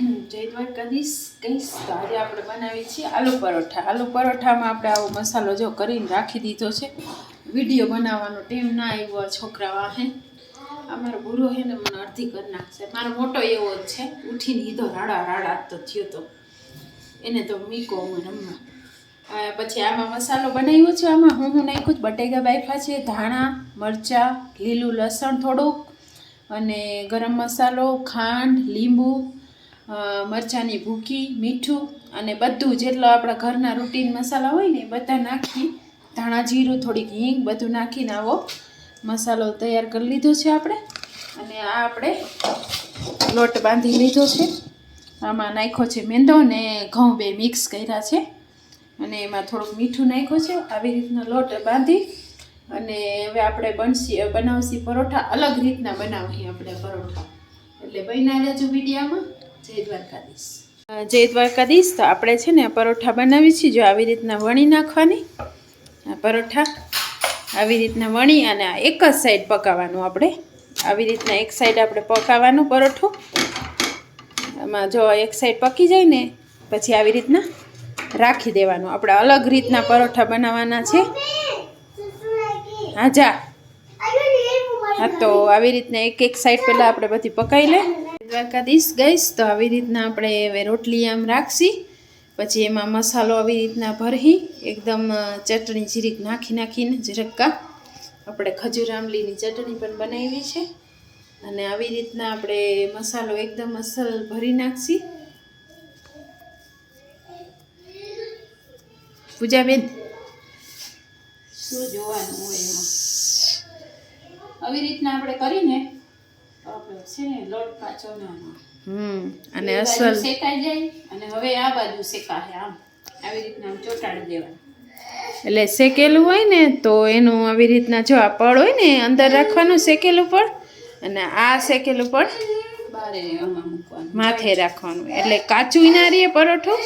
જય દ્વારકાધીશ કહીશ તો આજે આપણે બનાવીએ છીએ આલુ પરોઠા. આલુ પરોઠામાં આપણે આવો મસાલો જો કરીને રાખી દીધો છે. વિડીયો બનાવવાનો ટાઈમ ના આવ્યો છોકરા વાહે. અમારો બુરો છે ને મને અડધી કરી નાખશે. મારો મોટો એવો જ છે, ઉઠીને ઈધો રાડા તો થયો તો એને તો મીકો હું રમવા. પછી આમાં મસાલો બનાવ્યો છે. આમાં હું નાખ્યું જ બટેકા બાફા છે, ધાણા, મરચાં, લીલું લસણ થોડુંક, અને ગરમ મસાલો, ખાંડ, લીંબુ, મરચાંની ભૂકી, મીઠું અને બધું જેટલો આપણા ઘરના રૂટીન મસાલા હોય ને એ બધા નાખી, ધાણા જીરું, થોડીક હિંગ બધું નાખીને આવો મસાલો તૈયાર કરી લીધો છે આપણે. અને આ આપણે લોટ બાંધી લીધો છે. આમાં નાખ્યો છે મેંદો ને ઘઉં બે મિક્સ કર્યા છે, અને એમાં થોડુંક મીઠું નાખ્યું છે. આવી રીતનો લોટ બાંધી અને હવે આપણે બનાવશી પરોઠા. અલગ રીતના બનાવીએ આપણે પરોઠા, એટલે બન્યા રહેજો વિડીયામાં. જય દ્વારકાધીશ. જય દ્વારકાધીશ. તો આપણે છે ને પરોઠા બનાવી છીએ. જો આવી રીતના વણી નાખવાની આ પરોઠા, આવી રીતના વણી અને આ એક જ સાઈડ પકાવવાનું. આપણે આવી રીતના એક સાઈડ આપણે પકાવવાનું પરોઠું. આમાં જો એક સાઈડ પકી જાય ને પછી આવી રીતના રાખી દેવાનું. આપણે અલગ રીતના પરોઠા બનાવવાના છે. હા જા. હા તો આવી રીતના એક સાઈડ પહેલાં આપણે બધી પકાવી લે. દ્વારકાધીશ ગઈશ. તો આવી રીતના આપણે હવે રોટલી આમ રાખશી, પછી એમાં મસાલો આવી રીતના ભરી એકદમ ચટણી જીરીક નાખીને જરાક આપણે ખજૂર આંબલીની ચટણી પણ બનાવી છે. અને આવી રીતના આપણે મસાલો એકદમ અસલ ભરી નાખશી. પૂજાબેન શું જોવાનું હોય એમાં? આવી રીતના આપણે કરીને આપણે છે ને લોટ પાછળનો અને અસલ શેકાઈ જાય. અને હવે આ બાજુ શેકાશે આમ આવી રીતના આમ ચોટાડી દેવાનું. એટલે શેકેલું હોય ને તો એનું આવી રીતના જો આ પડ હોય ને અંદર રાખવાનું શેકેલું પડ, અને આ શેકેલું પડ બારે આમાં મૂકવાનું, માથે રાખવાનું. એટલે કાચું ના રહે પરોઠું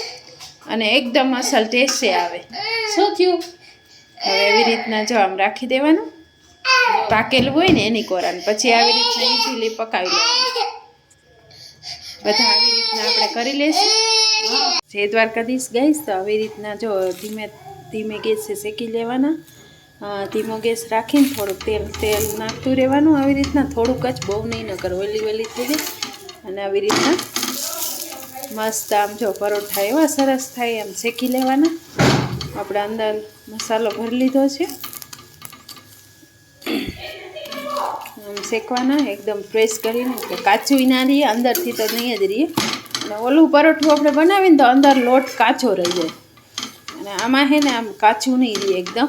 અને એકદમ અસલ ટેસ્ટ આવે. શું થયું? હવે એવી રીતના જો આમ રાખી દેવાનું. પાકેલું હોય ને એની કોરાને પછી આવી રીતના ઇઝીલી પકાવી લેવાનું. બધા આવી રીતના આપણે કરી લઈશું. જય દ્વારકાધીશ ગઈશ. તો આવી રીતના જો ધીમે ગેસે શેકી લેવાના. ધીમો ગેસ રાખીને થોડુંક તેલ નાખતું રહેવાનું. આવી રીતના થોડુંક જ, બહુ નહીં, નકર ઓલી થઈ જાય. અને આવી રીતના મસ્ત આમ જો પરોઠા એવા સરસ થાય એમ શેકી લેવાના. આપણે અંદર મસાલો ભરી લીધો છે, આમ શેકવાના એકદમ પ્રેસ કરીને, એટલે કાચું ના રહીએ અંદરથી તો નહીં જ રહીએ. અને ઓલું પરોઠું આપણે બનાવીને તો અંદર લોટ કાચો રહી જાય, અને આમાં છે ને આમ કાચું નહીં રહીએ એકદમ.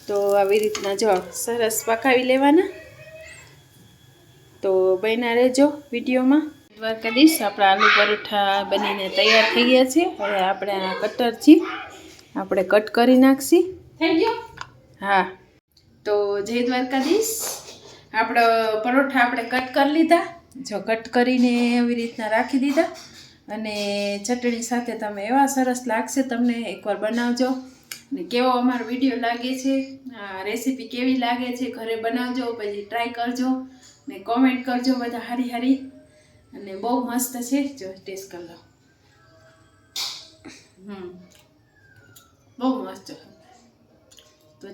તો આવી રીતના જો સરસ પકાવી લેવાના. તો બન્યા રહેજો વિડીયોમાં. દ્વારકાધીશ. આપણા આલુ પરોઠા બનીને તૈયાર થઈ ગયા છે. હવે આપણે આ કટરથી આપણે કટ કરી નાખશી. થઈ ગયો? હા. તો જય દ્વારકાધીશ. આપણો પરોઠા આપણે કટ કરી લીધા. જો કટ કરીને એવી રીતના રાખી દીધા. અને ચટણી સાથે તમે એવા સરસ લાગશે. તમને એકવાર બનાવજો અને કેવો અમારો વિડીયો લાગે છે, રેસીપી કેવી લાગે છે, ઘરે બનાવજો, પછી ટ્રાય કરજો ને કોમેન્ટ કરજો બધા હારી. અને બહુ મસ્ત છે. જો ટેસ્ટ કરી લો. બહુ મસ્ત. તો